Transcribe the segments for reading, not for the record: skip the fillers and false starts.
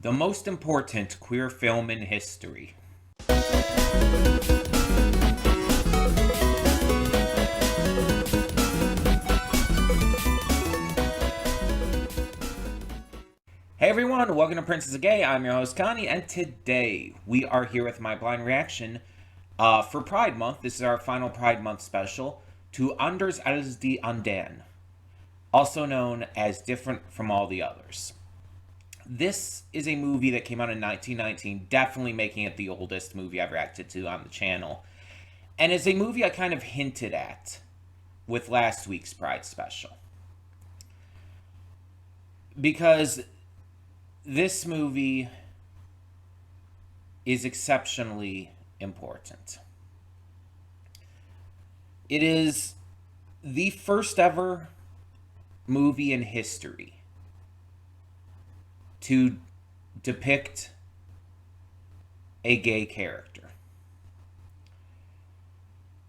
The most important queer film in history. Hey everyone, welcome to Princess of Gay. I'm your host Connie, and today we are here with my blind reaction for Pride Month. This is our final Pride Month special to Anders als die Andern, also known as Different from All the Others. This is a movie that came out in 1919, definitely making it the oldest movie I've reacted to on the channel. And it's a movie I kind of hinted at with last week's Pride special. Because this movie is exceptionally important. It is the first ever movie in history to depict a gay character.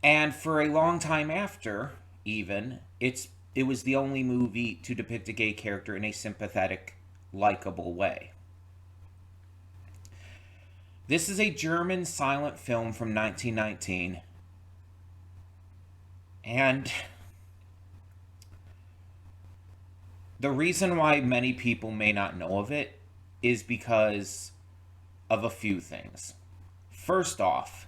And for a long time after, even, it was the only movie to depict a gay character in a sympathetic, likable way. This is a German silent film from 1919. And the reason why many people may not know of it is because of a few things. First off,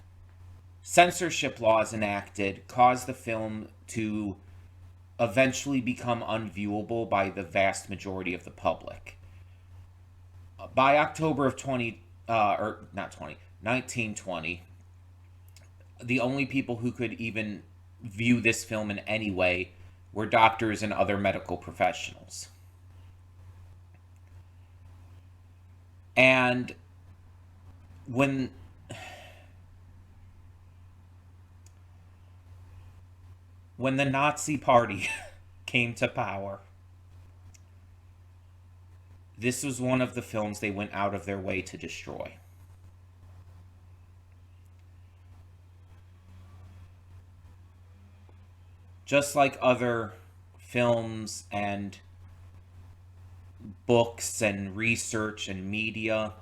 censorship laws enacted caused the film to eventually become unviewable by the vast majority of the public. By October of 1920, the only people who could even view this film in any way were doctors and other medical professionals. And when the Nazi Party came to power, this was one of the films they went out of their way to destroy. Just like other films and books and research and media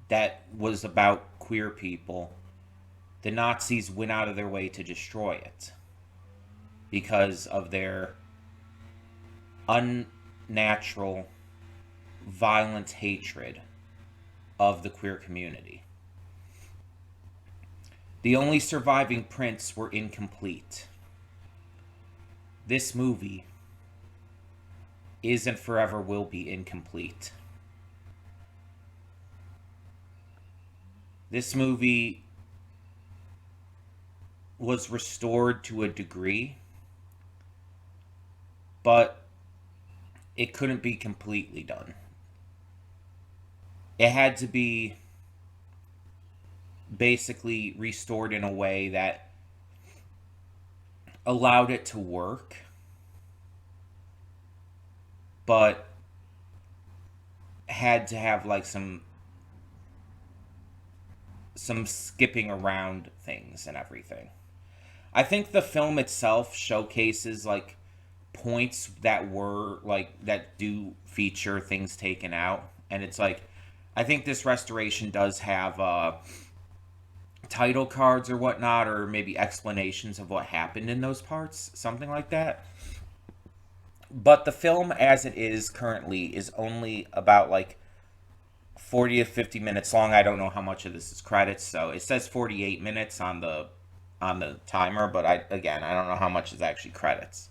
that was about queer people, the Nazis went out of their way to destroy it because of their unnatural, violent hatred of the queer community. The only surviving prints were incomplete. This movie is and forever will be incomplete. This movie was restored to a degree, but it couldn't be completely done. It had to be basically restored in a way that allowed it to work, but had to have like some skipping around things and everything. I think the film itself showcases like points that were like that do feature things taken out, and it's like I think this restoration does have title cards or whatnot, or maybe explanations of what happened in those parts, something like that. But the film as it is currently is only about like 40 to 50 minutes long. I don't know how much of this is credits, so it says 48 minutes on the timer, but I don't know how much is actually credits.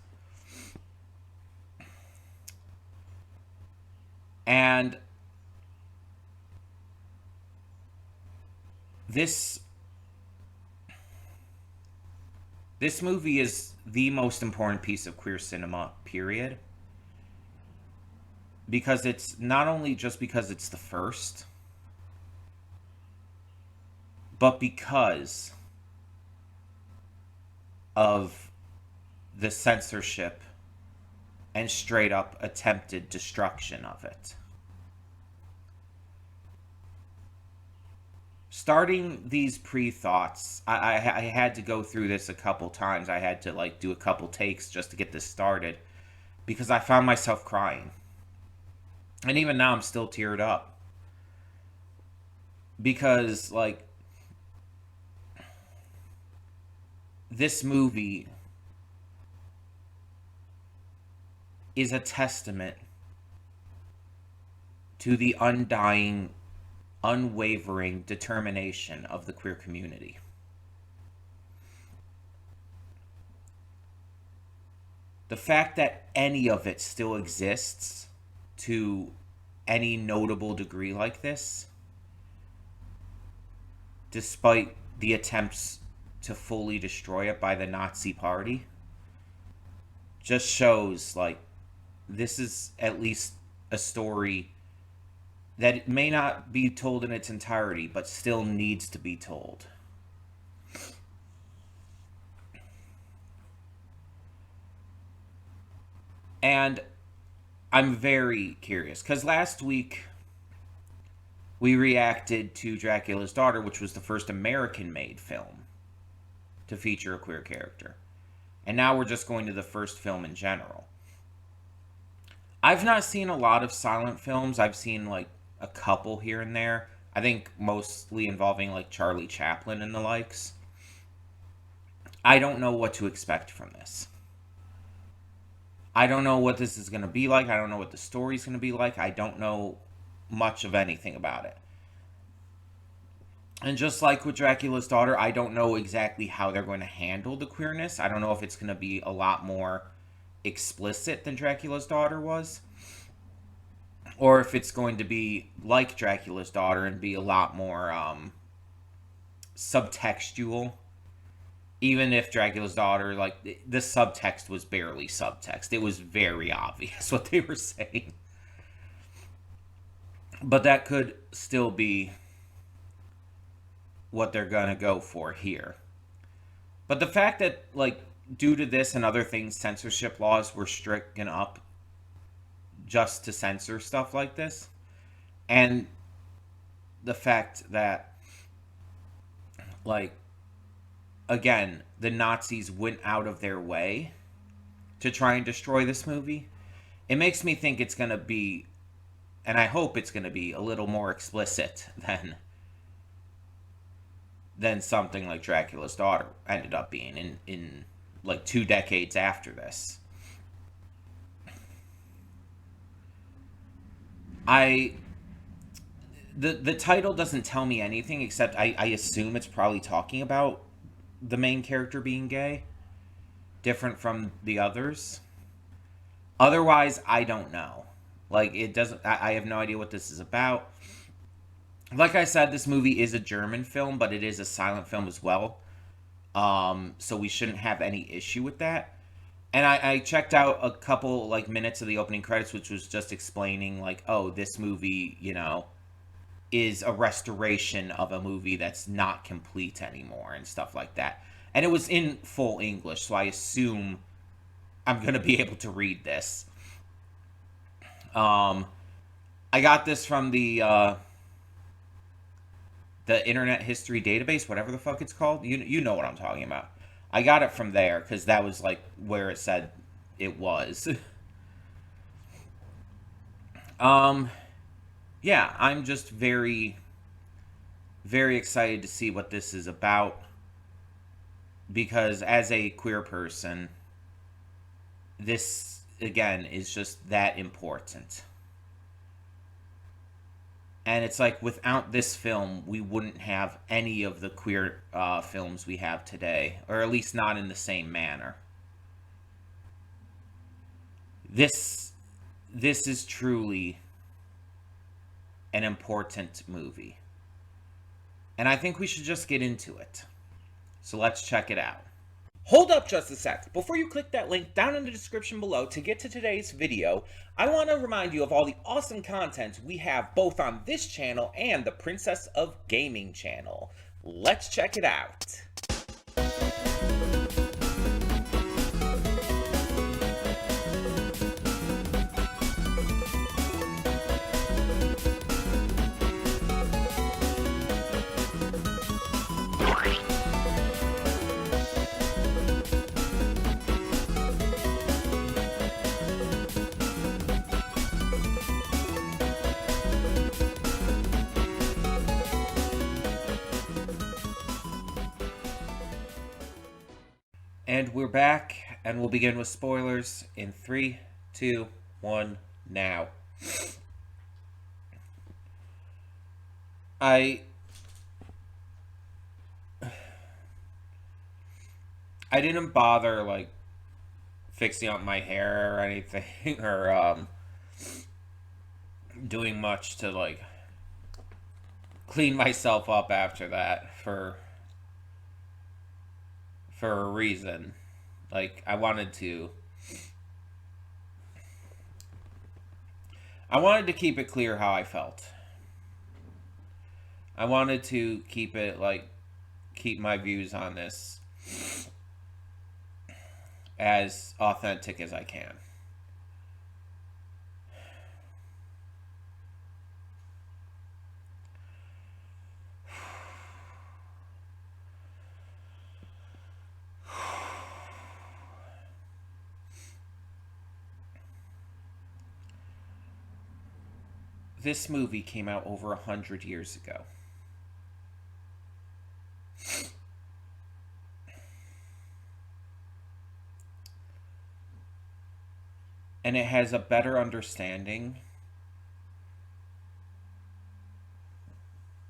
And this movie is the most important piece of queer cinema, period. Because it's not only just because it's the first, but because of the censorship and straight up attempted destruction of it. Starting these pre-thoughts, I had to go through this a couple times. I had to like do a couple takes just to get this started because I found myself crying. And even now I'm still teared up. Because, like, this movie is a testament to the undying, unwavering determination of the queer community. The fact that any of it still exists to any notable degree like this, despite the attempts to fully destroy it by the Nazi Party, just shows, like, this is at least a story that may not be told in its entirety, but still needs to be told. And I'm very curious, because last week we reacted to Dracula's Daughter, which was the first American-made film to feature a queer character. And now we're just going to the first film in general. I've not seen a lot of silent films. I've seen, like, a couple here and there. I think mostly involving, like, Charlie Chaplin and the likes. I don't know what to expect from this. I don't know what this is going to be like. I don't know what the story's going to be like. I don't know much of anything about it. And just like with Dracula's Daughter, I don't know exactly how they're going to handle the queerness. I don't know if it's going to be a lot more explicit than Dracula's Daughter was, or if it's going to be like Dracula's Daughter and be a lot more subtextual. Even if Dracula's Daughter, like, the subtext was barely subtext. It was very obvious what they were saying. But that could still be what they're gonna go for here. But the fact that, like, due to this and other things, censorship laws were stricken up just to censor stuff like this, and the fact that, like, again, the Nazis went out of their way to try and destroy this movie, it makes me think it's going to be, and I hope it's going to be, a little more explicit than something like Dracula's Daughter ended up being in like 2 decades after this. The title doesn't tell me anything, except I assume it's probably talking about the main character being gay, different from the others. Otherwise, I don't know. Like, it doesn't, I have no idea what this is about. Like I said, this movie is a German film, but it is a silent film as well. So we shouldn't have any issue with that. And I checked out a couple, like, minutes of the opening credits, which was just explaining, like, oh, this movie, you know, is a restoration of a movie that's not complete anymore and stuff like that. And it was in full English, so I assume I'm going to be able to read this. I got this from the Internet History Database, whatever the fuck it's called. You know what I'm talking about. I got it from there, because that was, like, where it said it was. Yeah, I'm just very, very excited to see what this is about. Because as a queer person, this, again, is just that important. And it's like, without this film, we wouldn't have any of the queer films we have today. Or at least not in the same manner. This is truly an important movie. And I think we should just get into it. So let's check it out. Hold up just a sec. Before you click that link down in the description below to get to today's video, I want to remind you of all the awesome content we have both on this channel and the Princess of Gaming channel. Let's check it out. And we're back, and we'll begin with spoilers in 3, 2, 1, now. I didn't bother, like, fixing up my hair or anything, or, doing much to, like, clean myself up after that for a reason. Like, I wanted to keep it clear how I felt. I wanted to keep my views on this as authentic as I can. This movie came out over 100 years ago. And it has a better understanding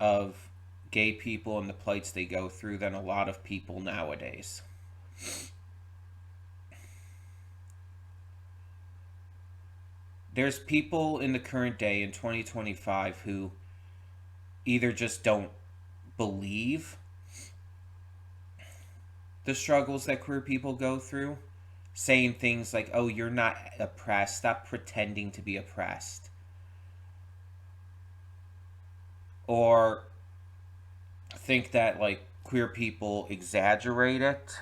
of gay people and the plights they go through than a lot of people nowadays. There's people in the current day in 2025 who either just don't believe the struggles that queer people go through, saying things like, oh, you're not oppressed, stop pretending to be oppressed. Or think that, like, queer people exaggerate it.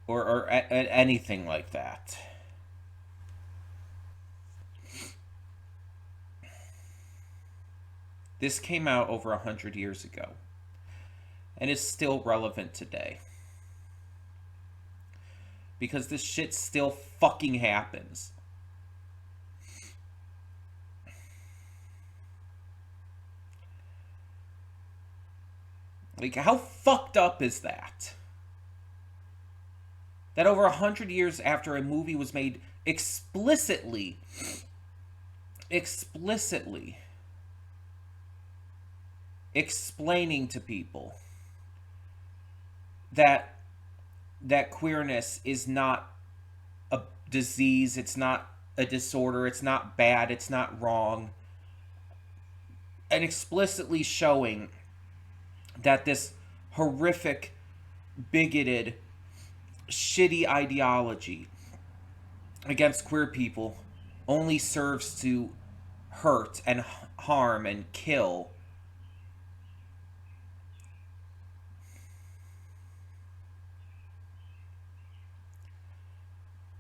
Or anything like that. This came out over 100 years ago and is still relevant today. Because this shit still fucking happens. Like, how fucked up is that? That over 100 years after a movie was made explicitly explaining to people that queerness is not a disease, it's not a disorder, it's not bad, it's not wrong, and explicitly showing that this horrific, bigoted, shitty ideology against queer people only serves to hurt and harm and kill.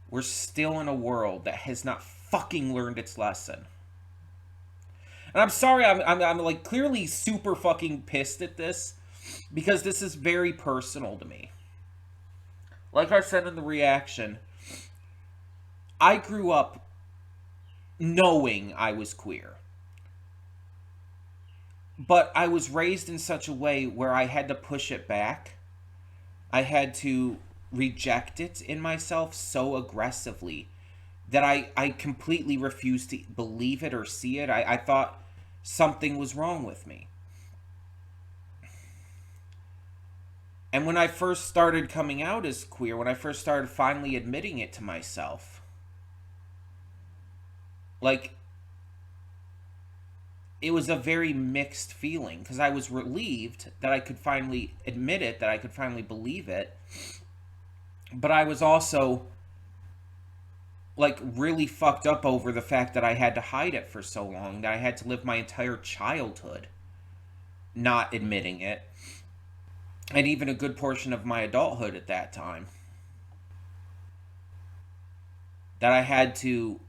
We're still in a world that has not fucking learned its lesson. And I'm sorry, I'm like clearly super fucking pissed at this, because this is very personal to me. Like I said in the reaction, I grew up knowing I was queer. But I was raised in such a way where I had to push it back. I had to reject it in myself so aggressively that I completely refused to believe it or see it. I thought something was wrong with me. And when I first started coming out as queer, when I first started finally admitting it to myself, like, it was a very mixed feeling, because I was relieved that I could finally admit it, that I could finally believe it, but I was also, like, really fucked up over the fact that I had to hide it for so long, that I had to live my entire childhood not admitting it, and even a good portion of my adulthood at that time. That I had to,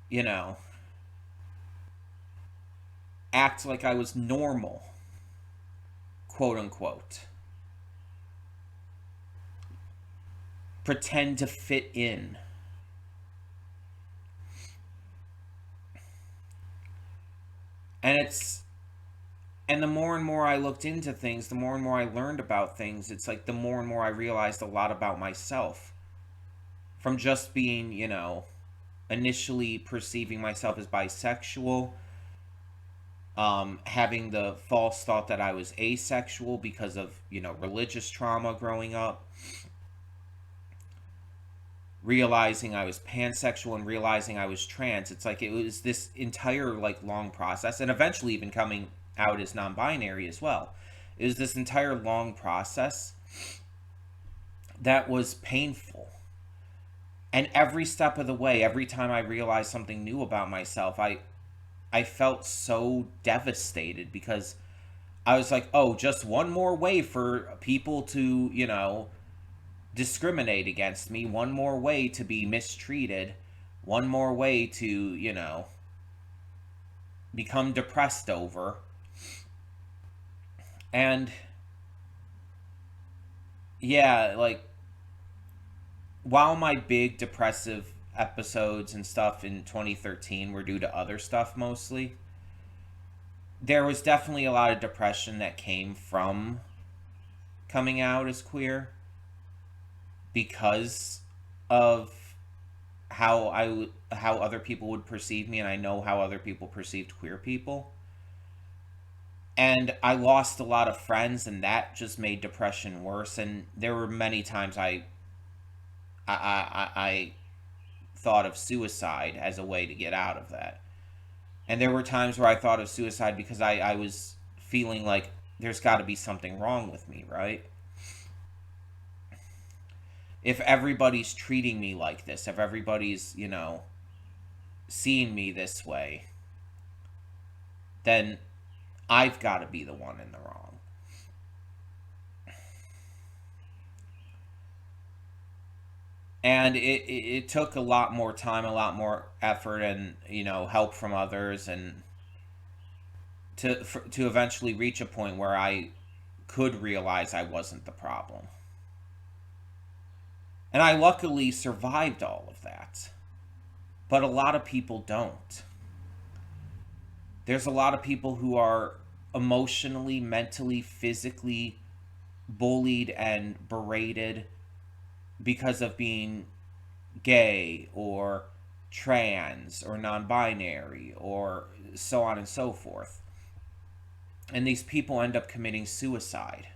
you know, act like I was normal, quote unquote. Pretend to fit in. And And the more and more I looked into things, the more and more I learned about things, it's like the more and more I realized a lot about myself. From just being, initially perceiving myself as bisexual, having the false thought that I was asexual because of, religious trauma growing up, realizing I was pansexual and realizing I was trans. It's like it was this entire like long process, and eventually even coming out as non-binary as well. It was this entire long process that was painful. And every step of the way, every time I realized something new about myself, I felt so devastated because I was like, oh, just one more way for people to, discriminate against me, one more way to be mistreated, one more way to, become depressed over. And yeah, like, while my big depressive episodes and stuff in 2013 were due to other stuff mostly, there was definitely a lot of depression that came from coming out as queer because of how other people would perceive me, and I know how other people perceived queer people. And I lost a lot of friends, and that just made depression worse. And there were many times I thought of suicide as a way to get out of that. And there were times where I thought of suicide because I was feeling like there's got to be something wrong with me, right? If everybody's treating me like this, if everybody's, seeing me this way, then I've got to be the one in the wrong. And it took a lot more time, a lot more effort, and help from others, and to eventually reach a point where I could realize I wasn't the problem. And I luckily survived all of that. But a lot of people don't. There's a lot of people who are emotionally, mentally, physically bullied and berated because of being gay or trans or non-binary or so on and so forth. And these people end up committing suicide,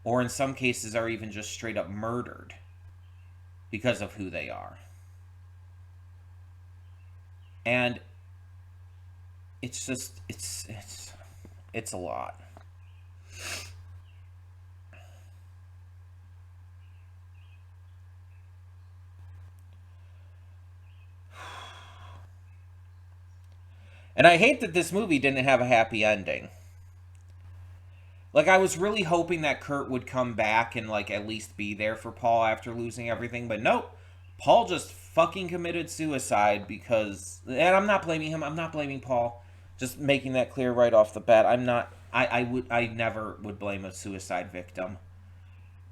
or in some cases are even just straight up murdered because of who they are. And it's just it's a lot. And I hate that this movie didn't have a happy ending. Like, I was really hoping that Kurt would come back and, like, at least be there for Paul after losing everything, but nope. Paul just fucking committed suicide because... And I'm not blaming him, I'm not blaming Paul. Just making that clear right off the bat. I'm not... I never would blame a suicide victim.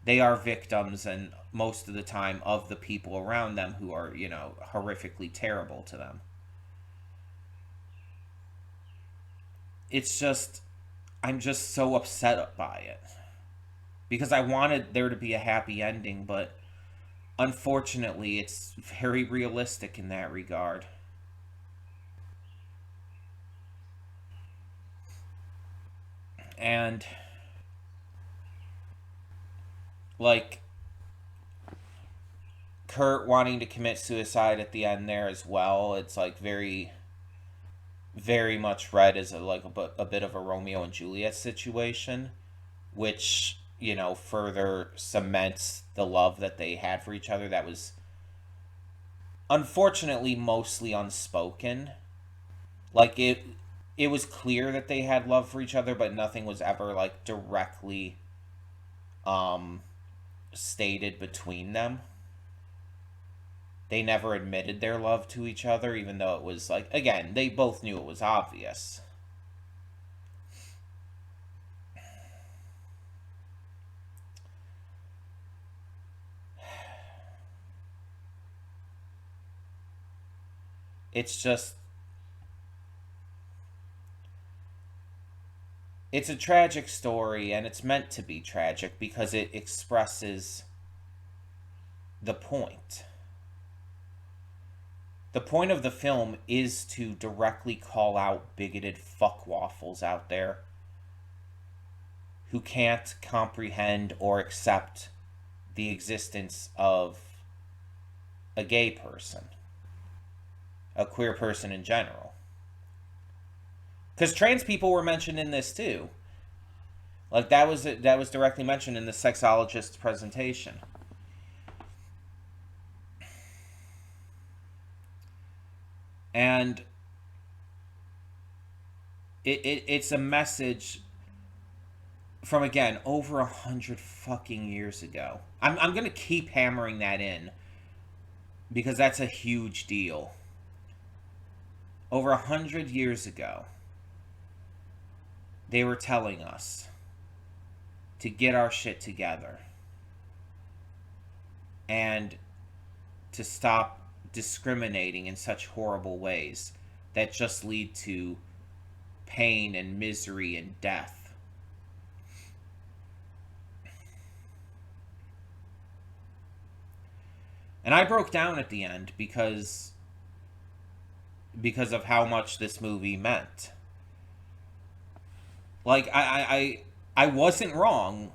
They are victims, and most of the time, of the people around them who are, horrifically terrible to them. It's just... I'm just so upset by it. Because I wanted there to be a happy ending, but unfortunately, it's very realistic in that regard. And, like, Kurt wanting to commit suicide at the end there as well, it's, like, very, very much read as a bit of a Romeo and Juliet situation, which, further cements the love that they had for each other that was unfortunately mostly unspoken. Like, it was clear that they had love for each other, but nothing was ever, like, directly stated between them. They never admitted their love to each other, even though it was, like, again, they both knew it was obvious. It's just... It's a tragic story, and it's meant to be tragic because it expresses the point. The point of the film is to directly call out bigoted fuckwaffles out there who can't comprehend or accept the existence of a gay person, a queer person in general. Because trans people were mentioned in this too. Like that was directly mentioned in the sexologist's presentation. And it's a message from, again, over 100 fucking years ago. I'm gonna keep hammering that in because that's a huge deal. Over 100 years ago, they were telling us to get our shit together and to stop discriminating in such horrible ways that just lead to pain and misery and death. And I broke down at the end because of how much this movie meant. Like, I wasn't wrong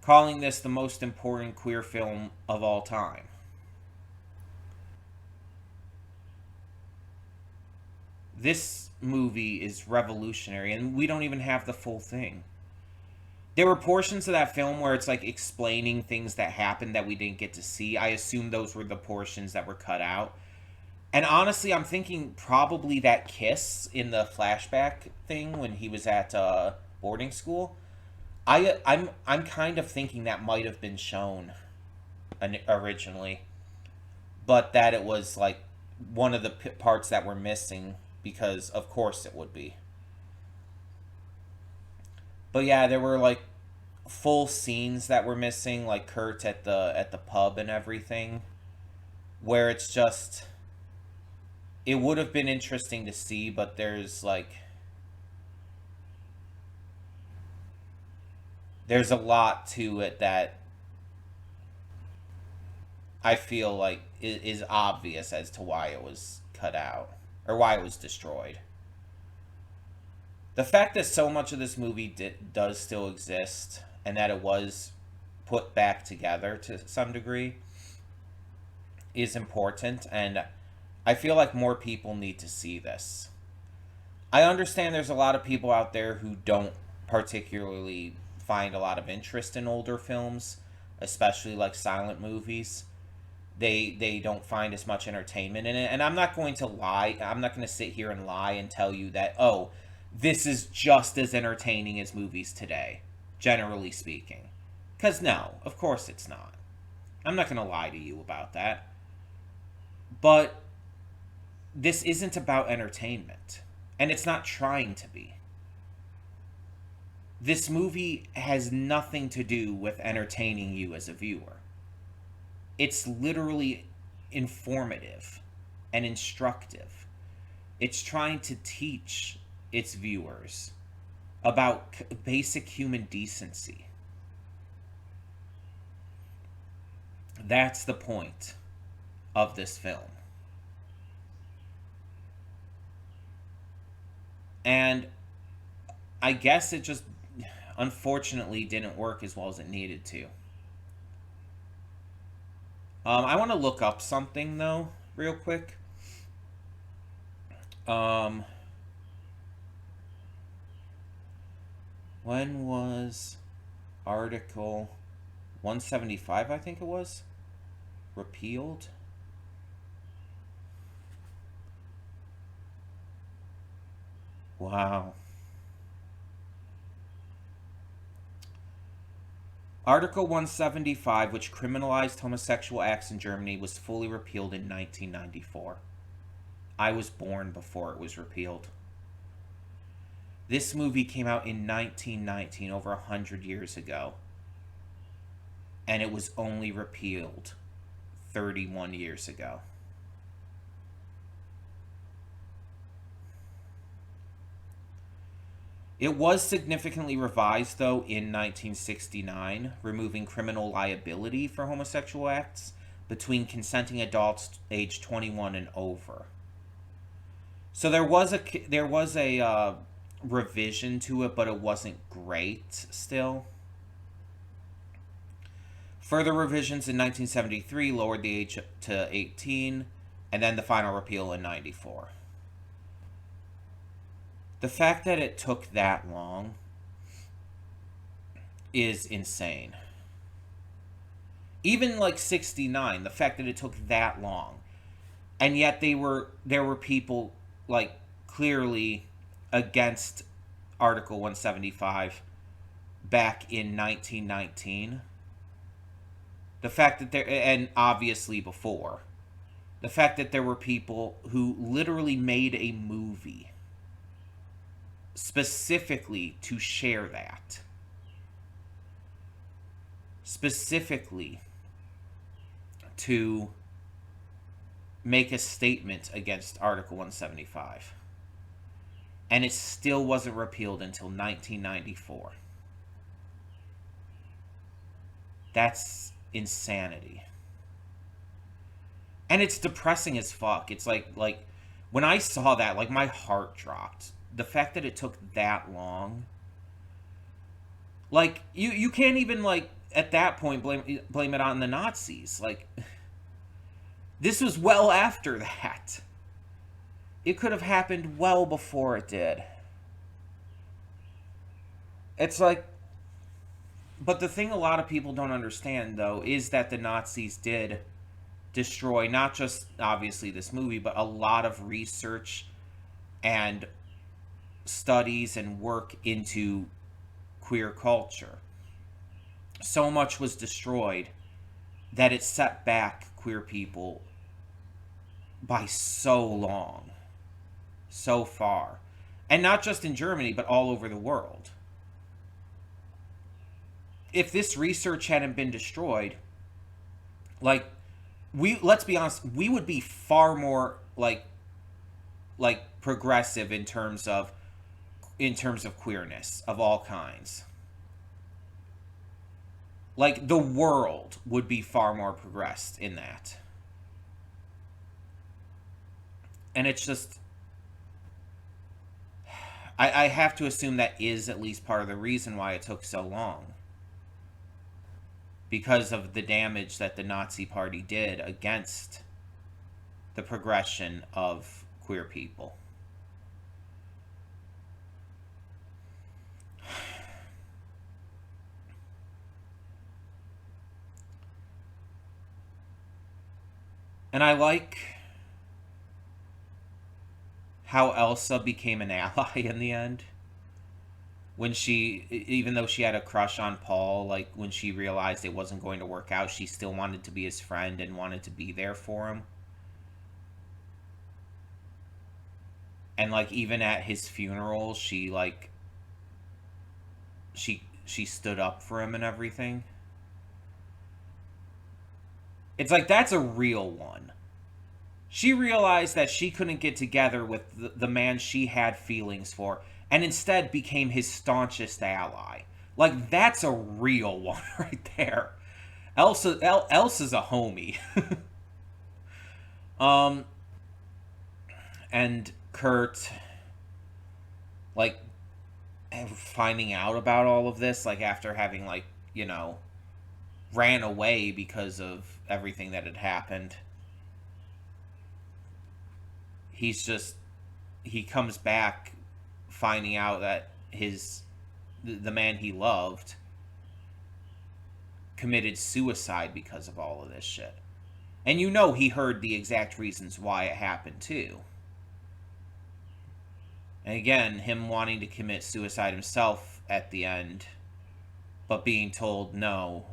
calling this the most important queer film of all time. This movie is revolutionary, and we don't even have the full thing. There were portions of that film where it's like explaining things that happened that we didn't get to see. I assume those were the portions that were cut out. And honestly, I'm thinking probably that kiss in the flashback thing when he was at boarding school. I'm kind of thinking that might have been shown originally, but that it was like one of the parts that were missing because of course it would be. But yeah, there were like full scenes that were missing, like Kurt at the pub and everything, where it's just, it would have been interesting to see, but there's a lot to it that I feel like is obvious as to why it was cut out or why it was destroyed. The fact that so much of this movie does still exist and that it was put back together to some degree is important, and I feel like more people need to see this. I understand there's a lot of people out there who don't particularly find a lot of interest in older films, especially like silent movies. They don't find as much entertainment in it, and I'm not going to lie. I'm not going to sit here and lie and tell you that, oh, this is just as entertaining as movies today, generally speaking. Because no, of course it's not. I'm not going to lie to you about that. But this isn't about entertainment, and it's not trying to be. This movie has nothing to do with entertaining you as a viewer. It's literally informative and instructive. It's trying to teach its viewers about basic human decency. That's the point of this film. And I guess it just unfortunately didn't work as well as it needed to. I want to look up something though, real quick. When was Article 175, I think it was, repealed? Wow. Article 175, which criminalized homosexual acts in Germany, was fully repealed in 1994. I was born before it was repealed. This movie came out in 1919, over 100 years ago. And it was only repealed 31 years ago. It was significantly revised, though, in 1969, removing criminal liability for homosexual acts between consenting adults aged 21 and over. So there was a revision to it, but it wasn't great still. Further revisions in 1973 lowered the age to 18, and then the final repeal in 94. The fact that it took that long is insane. Even like 69, the fact that it took that long. And yet there were people like clearly against Article 175 back in 1919. The fact that there, and obviously before, the fact that there were people who literally made a movie specifically to share that. Specifically to make a statement against Article 175. And it still wasn't repealed until 1994. That's insanity. And it's depressing as fuck. It's like when I saw that, like my heart dropped. The fact that it took that long. Like you can't even like at that point blame it on the Nazis. Like this was well after that. It could have happened well before it did. It's like, but the thing a lot of people don't understand, though, is that the Nazis did destroy not just, obviously, this movie, but a lot of research and studies and work into queer culture. So much was destroyed that it set back queer people by so long, so far. And not just in Germany, but all over the world. If this research hadn't been destroyed, like, let's be honest, we would be far more like progressive in terms of queerness of all kinds. Like, the world would be far more progressed in that. And it's just, I have to assume that is at least part of the reason why it took so long. Because of the damage that the Nazi Party did against the progression of queer people. And I like how Elsa became an ally in the end. When she, even though she had a crush on Paul, like when she realized it wasn't going to work out, she still wanted to be his friend and wanted to be there for him. And like even at his funeral, she stood up for him and everything. It's like, that's a real one. She realized that she couldn't get together with the man she had feelings for, and instead became his staunchest ally. Like, that's a real one right there. Elsa's a homie. And Kurt, like, finding out about all of this, like, after having, like, you know, ran away because of everything that had happened. He comes back finding out that the man he loved committed suicide because of all of this shit. And you know he heard the exact reasons why it happened too. And again, him wanting to commit suicide himself at the end, but being told, no,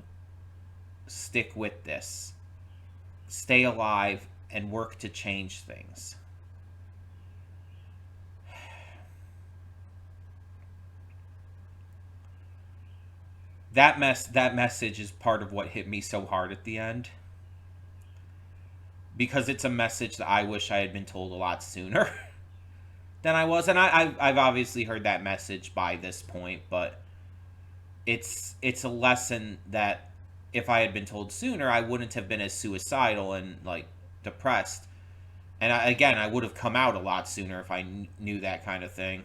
stick with this. Stay alive and work to change things. That message is part of what hit me so hard at the end. Because it's a message that I wish I had been told a lot sooner. than I was. And I've obviously heard that message by this point, but it's a lesson that if I had been told sooner, I wouldn't have been as suicidal and like depressed. And again, I would have come out a lot sooner if I knew that kind of thing.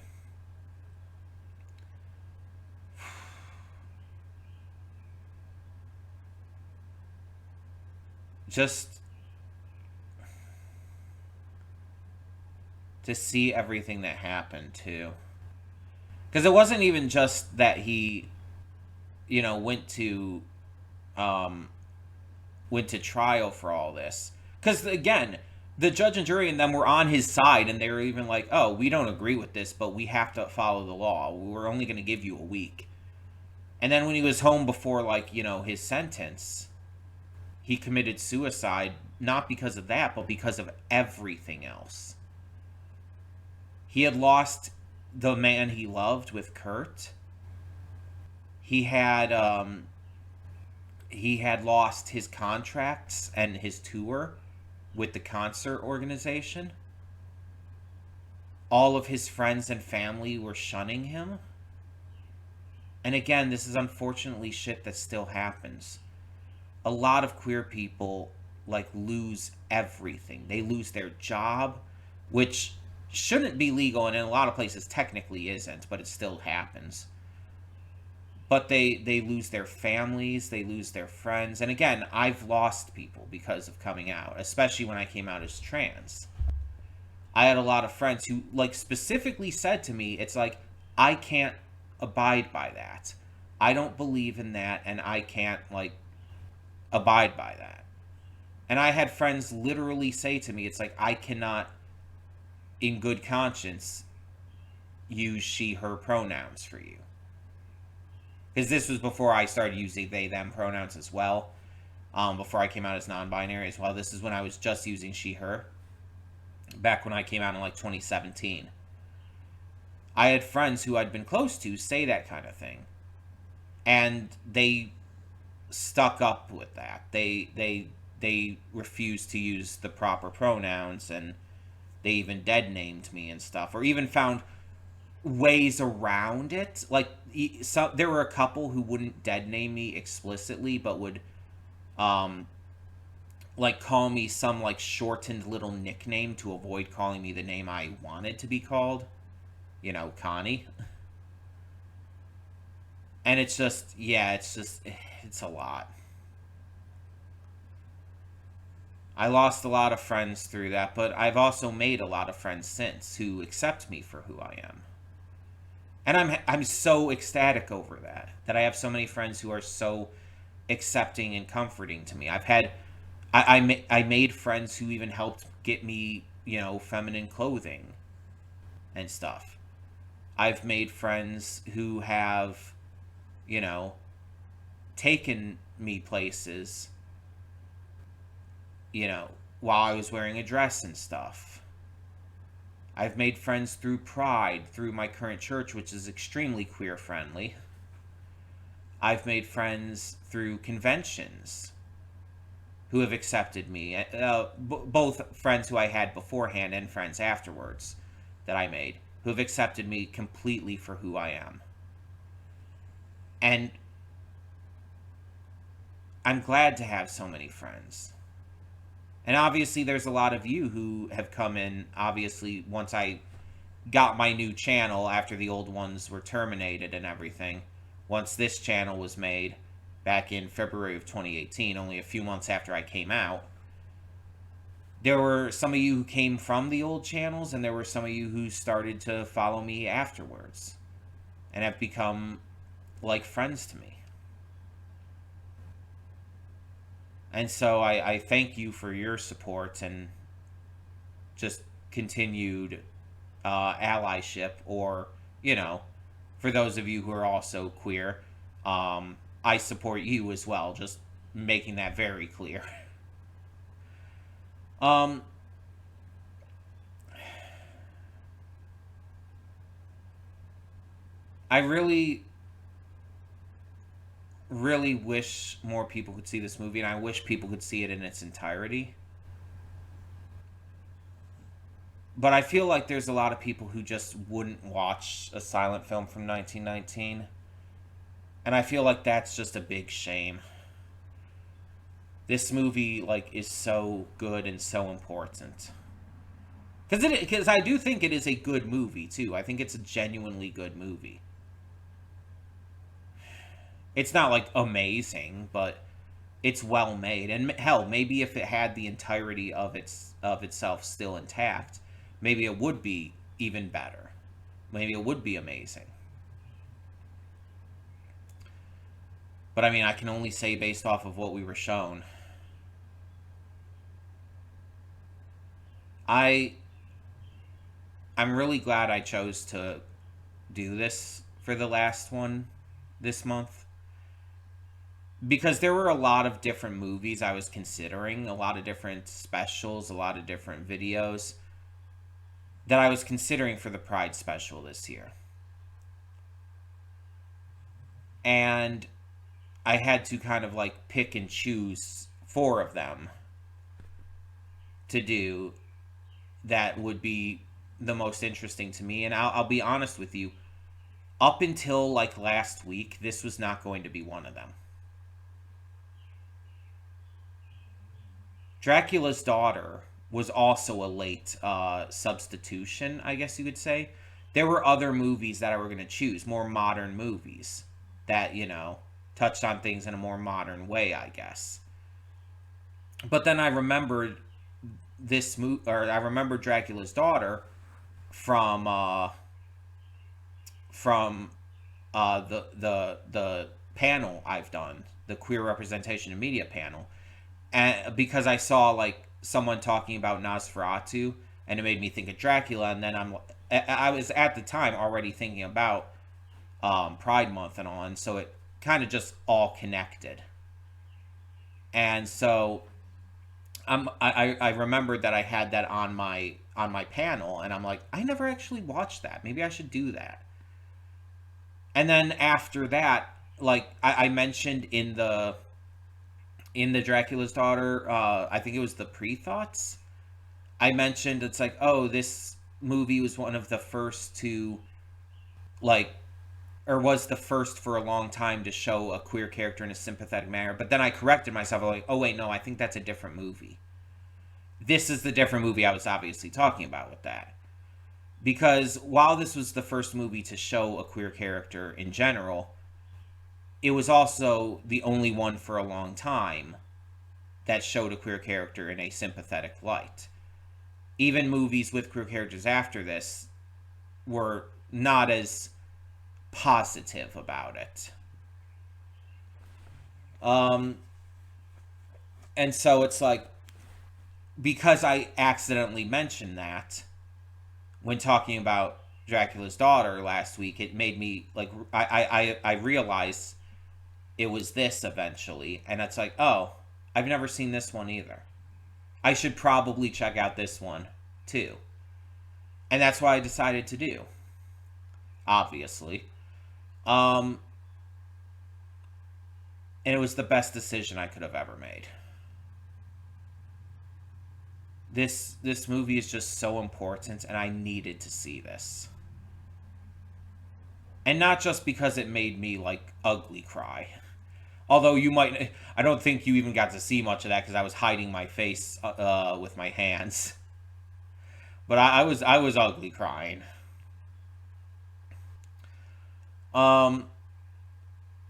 Just to see everything that happened too. Because it wasn't even just that he, um, went to trial for all this. Because again, the judge and jury and them were on his side, and they were even like, "Oh, we don't agree with this, but we have to follow the law. We're only going to give you a week." And then when he was home before, like, his sentence, he committed suicide, not because of that, but because of everything else. He had lost the man he loved with Kurt. He had lost his contracts and his tour with the concert organization. All of his friends and family were shunning him. And again, this is unfortunately shit that still happens. A lot of queer people like lose everything. They lose their job, which shouldn't be legal, and in a lot of places technically isn't, but it still happens. But they lose their families, they lose their friends. And again, I've lost people because of coming out, especially when I came out as trans. I had a lot of friends who like specifically said to me, it's like, I can't abide by that. I don't believe in that, and I can't like abide by that. And I had friends literally say to me, it's like, I cannot in good conscience use she her pronouns for you. Because this was before I started using they them pronouns as well. Before I came out as non-binary as well. This is when I was just using she her. Back when I came out in like 2017. I had friends who I'd been close to say that kind of thing. And they stuck up with that. They refused to use the proper pronouns, and they even dead named me and stuff, or even found ways around it. Like, there were a couple who wouldn't dead name me explicitly, but would like call me some like shortened little nickname to avoid calling me the name I wanted to be called. Connie. And it's just, yeah, it's a lot. I lost a lot of friends through that, but I've also made a lot of friends since who accept me for who I am. And I'm so ecstatic over that I have so many friends who are so accepting and comforting to me. I made friends who even helped get me, feminine clothing and stuff. I've made friends who have, taken me places, while I was wearing a dress and stuff. I've made friends through Pride, through my current church, which is extremely queer friendly. I've made friends through conventions who have accepted me. Both friends who I had beforehand and friends afterwards that I made, who have accepted me completely for who I am. And I'm glad to have so many friends. And obviously there's a lot of you who have come in, obviously, once I got my new channel after the old ones were terminated and everything. Once this channel was made back in February of 2018, only a few months after I came out, there were some of you who came from the old channels, and there were some of you who started to follow me afterwards and have become like friends to me. And so I thank you for your support and just continued allyship, or, for those of you who are also queer, I support you as well, just making that very clear. I really wish more people could see this movie, and I wish people could see it in its entirety. But I feel like there's a lot of people who just wouldn't watch a silent film from 1919. And I feel like that's just a big shame. This movie like is so good and so important. Because I do think it is a good movie too. I think it's a genuinely good movie. It's not like amazing, but it's well made. And hell, maybe if it had the entirety of itself still intact, maybe it would be even better. Maybe it would be amazing. But I mean, I can only say based off of what we were shown. I I'm really glad I chose to do this for the last one this month because there were a lot of different movies I was considering, a lot of different specials, a lot of different videos that I was considering for the Pride special this year. And I had to kind of like pick and choose four of them to do that would be the most interesting to me. And I'll be honest with you, up until like last week, this was not going to be one of them. Dracula's Daughter was also a late substitution, I guess you could say. There were other movies that I were going to choose, more modern movies that, touched on things in a more modern way, I guess. But then I remembered I remembered Dracula's Daughter from the panel I've done, the queer representation in media panel, and because I saw like someone talking about Nosferatu, and it made me think of Dracula, and then I was at the time already thinking about Pride Month and all, and so it kind of just all connected, and so I remembered that I had that on my panel, and I'm like, I never actually watched that. Maybe I should do that. And then after that, like I mentioned in the Dracula's Daughter, I think it was the pre-thoughts. I mentioned it's like, oh, this movie was one of the first to like, or was the first for a long time to show a queer character in a sympathetic manner. But then I corrected myself, like, oh wait, no, I think that's a different movie. This is the different movie I was obviously talking about with that. Because while this was the first movie to show a queer character in general, it was also the only one for a long time that showed a queer character in a sympathetic light. Even movies with queer characters after this were not as positive about it. And so it's like, because I accidentally mentioned that when talking about Dracula's Daughter last week, it made me like I realized it was this eventually, and it's like, oh, I've never seen this one either. I should probably check out this one too, and that's what I decided to do. Obviously, and it was the best decision I could have ever made. This movie is just so important, and I needed to see this. And not just because it made me like ugly cry. Although I don't think you even got to see much of that because I was hiding my face with my hands. But I was ugly crying.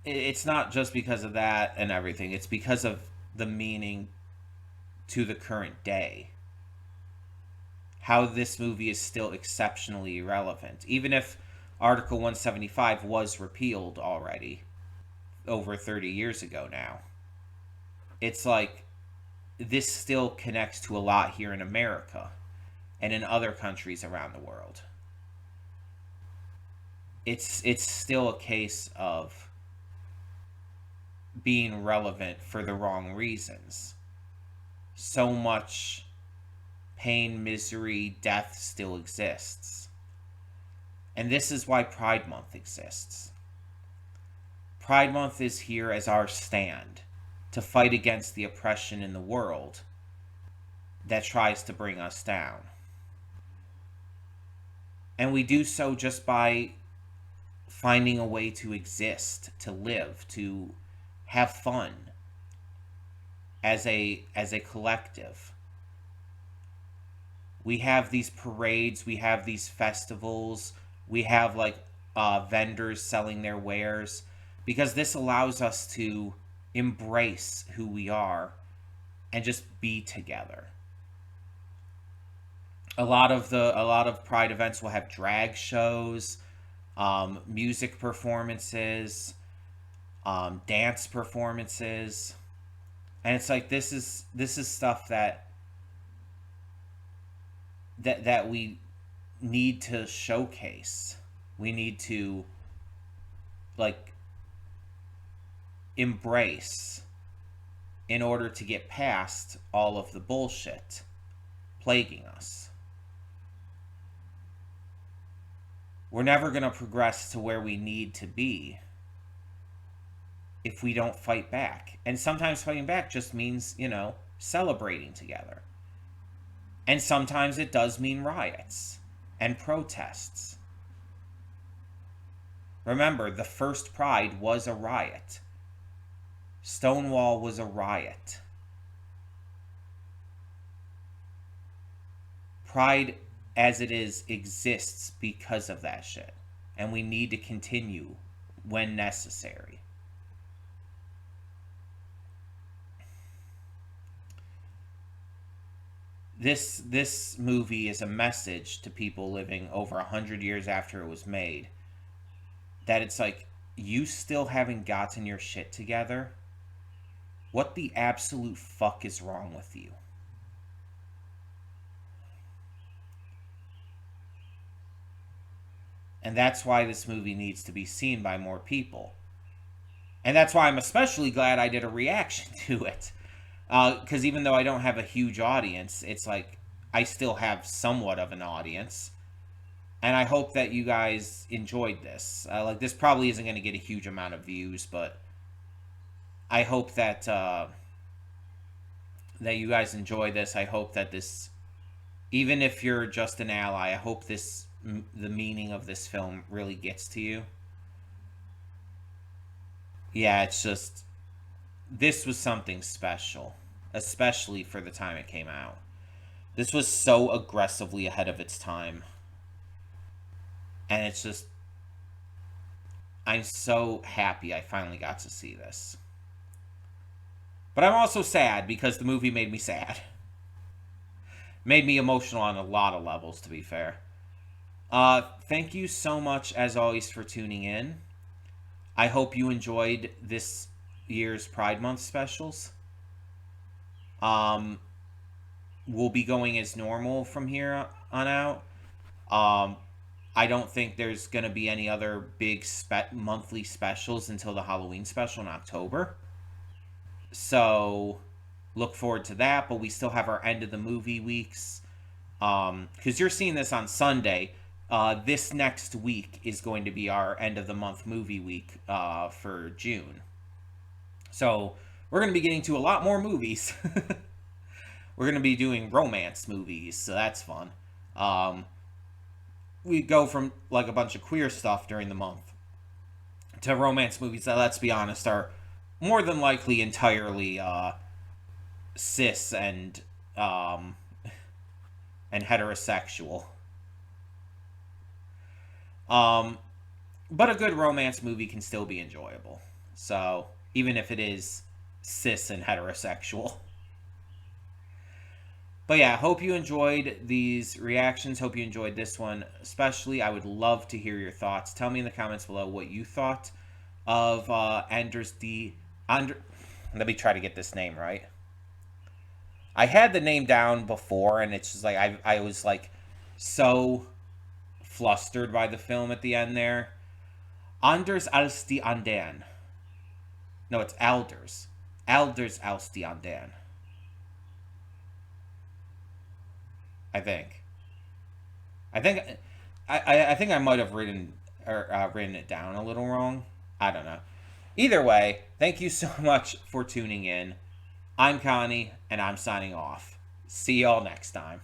It's not just because of that and everything. It's because of the meaning to the current day. How this movie is still exceptionally relevant, even if Article 175 was repealed already over 30 years ago now. It's like this still connects to a lot here in America and in other countries around the world. It's still a case of being relevant for the wrong reasons. So much pain, misery, death still exists. And this is why Pride Month exists. Pride Month is here as our stand to fight against the oppression in the world that tries to bring us down. And we do so just by finding a way to exist, to live, to have fun as a collective. We have these parades, we have these festivals, we have like vendors selling their wares, because this allows us to embrace who we are and just be together. A lot of Pride events will have drag shows, music performances, dance performances, and it's like this is stuff that we need to showcase. We need to like embrace in order to get past all of the bullshit plaguing us. We're never going to progress to where we need to be if we don't fight back. And sometimes fighting back just means, celebrating together. And sometimes it does mean riots and protests. Remember, the first Pride was a riot. Stonewall was a riot. Pride as it is exists because of that shit. And we need to continue when necessary. This movie is a message to people living over 100 years after it was made, that it's like, you still haven't gotten your shit together? What the absolute fuck is wrong with you? And that's why this movie needs to be seen by more people. And that's why I'm especially glad I did a reaction to it. Because even though I don't have a huge audience, it's like I still have somewhat of an audience. And I hope that you guys enjoyed this. This probably isn't going to get a huge amount of views, but I hope that that you guys enjoy this. I hope that this, even if you're just an ally, I hope the meaning of this film really gets to you. Yeah, it's just, this was something special, especially for the time it came out. This was so aggressively ahead of its time. And it's just, I'm so happy I finally got to see this. But I'm also sad because the movie made me sad. Made me emotional on a lot of levels, to be fair. Thank you so much, as always, for tuning in. I hope you enjoyed this year's Pride Month specials. We'll be going as normal from here on out. I don't think there's going to be any other big monthly specials until the Halloween special in October. So look forward to that, but we still have our end of the movie weeks. Because you're seeing this on Sunday. This next week is going to be our end of the month movie week for June. So we're going to be getting to a lot more movies. We're going to be doing romance movies, so that's fun. We go from like a bunch of queer stuff during the month to romance movies that, let's be honest, are more than likely entirely cis and heterosexual. But a good romance movie can still be enjoyable. So, even if it is cis and heterosexual. But yeah, hope you enjoyed these reactions. Hope you enjoyed this one especially. I would love to hear your thoughts. Tell me in the comments below what you thought of let me try to get this name right. I had the name down before, and it's just like I was like so flustered by the film at the end there. Anders als die Andern. No, it's Alders. Alders als die Andern. I think I might have written it down a little wrong. I don't know. Either way, thank you so much for tuning in. I'm Connie, and I'm signing off. See y'all next time.